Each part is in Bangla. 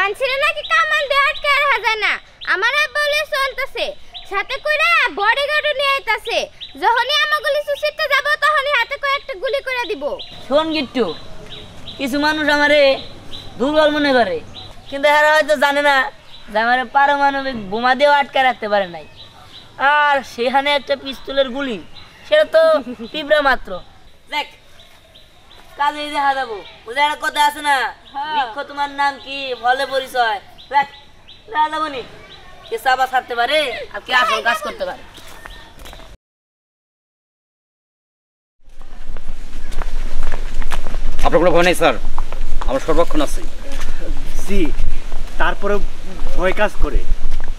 মানছিরে নাকি কামান দিয়ে আটকে রাখা যায় না। আমার বলে চলতেছে, সাথে কইরা বডিগার্ডও নিয়ে আইতাছে। যখনই আমাকে লিচু ছিটতে যাব তখনই হাতে কয়েকটা গুলি করে দিব। শোন গিট্টু, কিছু মানুষ আমারে দুর্বল মনে করে, কিন্তু এরা হয়তো জানে না যে আমার পারমাণবিক বোমা দিয়েও আটকে রাখতে পারে নাই। আর সেখানে একটা পিস্তলের গুলি, সেটা তো পিঁপড়া মাত্র। দেখ কাজে দেখা যাবো। বুঝে একটা কথা আছে না, বৃক্ষ তোমার নাম কি ফলে পরিচয়। দেখ দেখা যাবো নি কে চাপা ছাড়তে পারে আর কে আসল কাজ করতে পারে। আপনার কোনো ভয় নেই স্যার, আমার সর্বক্ষণ আছে। জি, তারপরে ভয় কাজ করে।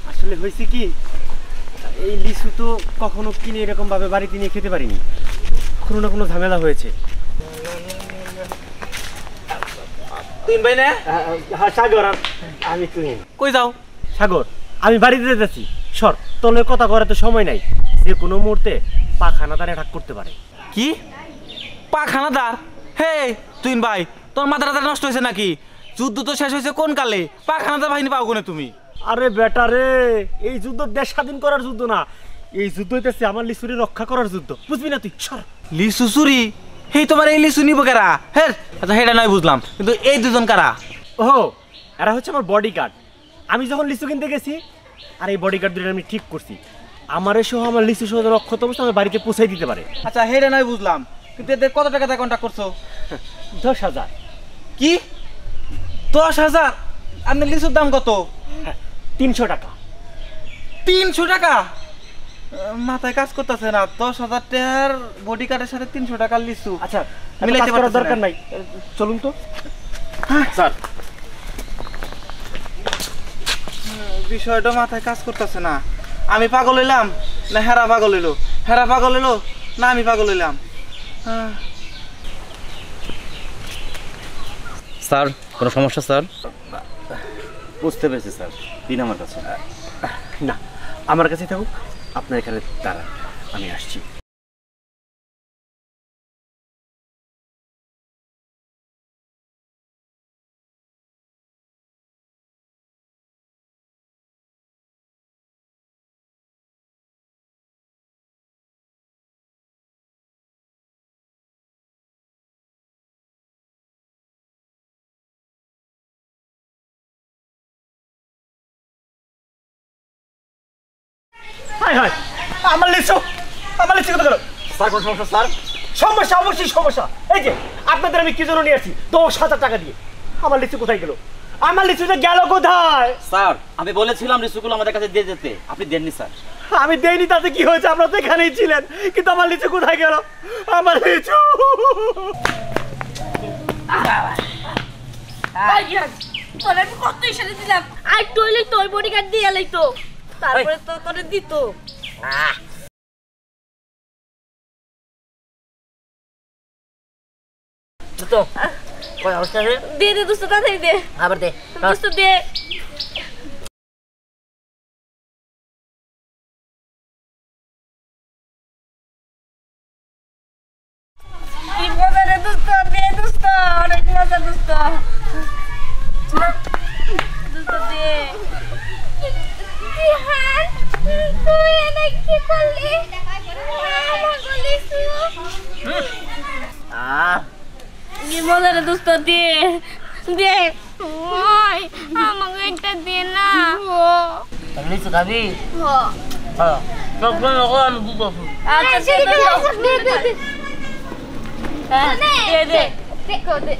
আসলে হয়েছে কি, এই লিচু তো কখনো কিনে এরকম ভাবে বাড়িতে নিয়ে খেতে পারিনি। কোনো না কোনো ঝামেলা হয়েছে। তুই ভাই না? হ্যাঁ সাগর, আমি তুই কই যাও? সাগর, আমি বাড়িতে যাচ্ছি। সর, তোর কথা করার তো সময় নাই। যে কোনো মুহূর্তে পাখানাদার অ্যাটাক করতে পারে। কি পাখানাদার? হে তুই ভাই, তোর মাথাটা নষ্ট হয়েছে নাকি? যুদ্ধ তো শেষ হয়েছে কোন কালে? পাখানাদার বাহিনী পাও কোনে তুমি? আরে বেটা রে, এই যুদ্ধ দেশ স্বাধীন করার যুদ্ধ না, এই যুদ্ধ হইতেছে আমার লিচুরি রক্ষা করার যুদ্ধ। বুঝবি না তুই? সর। লিচু চুরি? হেই তোমার এই লিচু নিব কারা? হ্যাঁ আচ্ছা, সেটা নয় বুঝলাম, কিন্তু এই দুজন কারা? ও, এরা হচ্ছে আমার বডিগার্ড। আমি যখন লিচু কিনতে গেছি, আর এই বডিগার্ড দুটো আমি ঠিক করছি, আমার সহ আমার লিচু সহ অক্ষত অবস্থা আমার বাড়িতে পৌঁছাই দিতে পারে। আচ্ছা সেটা নয় বুঝলাম, কিন্তু এদের কত টাকা দিয়ে কন্ট্যাক্ট করছো? 10,000। কি 10,000? আপনার লিচুর দাম কত? 300 টাকা। 300 টাকা? মাথায় কাজ করতেছে না। 10,000 টাকার বডি কার্ডের সাথে 300 টাকার লিচু। আচ্ছা, মিলাইতে করার পারতেছি দরকার না। নাই, চলুন তো। স্যার বিষয়টা মাথায় কাজ করতেছে না। আমি পাগল হইলাম না হেরা পাগল হইলো? হেরা পাগল হইলো না আমি পাগল হইলাম? স্যার কোনো সমস্যা? স্যার বুঝতে পেরেছি স্যার, দিন আমার কাছে। না, আমার কাছে থাকুক, আপনার এখানে দাঁড়ান, আমি আসছি। হাই হাই, আমার লিচু কোথায় গেল? স্যার কোনো সমস্যা? স্যার সমস্যা, অবশ্যই সমস্যা। এই যে আপনাদের আমি কি জন্য নিয়ে আসছি 10,000 টাকা দিয়ে, আমার লিচু কোথায় গেল? আমার লিচুটা গেল কোথায়? স্যার আমি বলেছিলাম লিচুগুলো আমাদের কাছে দিয়ে যেতে, আপনি দেননি স্যার। আমি দেইনি তাতে কি হয়েছে? আপনারা তো এখানেই ছিলেন, কিন্তু আমার লিচু কোথায় গেল? আমার লিচু। তোরে কত ইশারা দিলাম, আর টয়লেট তোর বডিগার্ড দিয়ে লাইতো, তারপরে তো তোরে দিত। তো কয় অবস্থা রে? দে দে দোস্ত, তাড়াতাড়ি দে, আবার দে দোস্ত দে। কি মজা রে দোস্ত, দে দোস্ত, অনেক মজা দোস্ত। দোস্ত দে। জিহান, তুই এনে কি করলি? আমার লিচু। কি মজা রে দোস্ত, দে দে। ওই আমাকে একটা দে না। লিচু খাবি? হ্যাঁ, সব আমি দুটো। আচ্ছা দে দে দে দে। হ্যাঁ দে দে দে দে।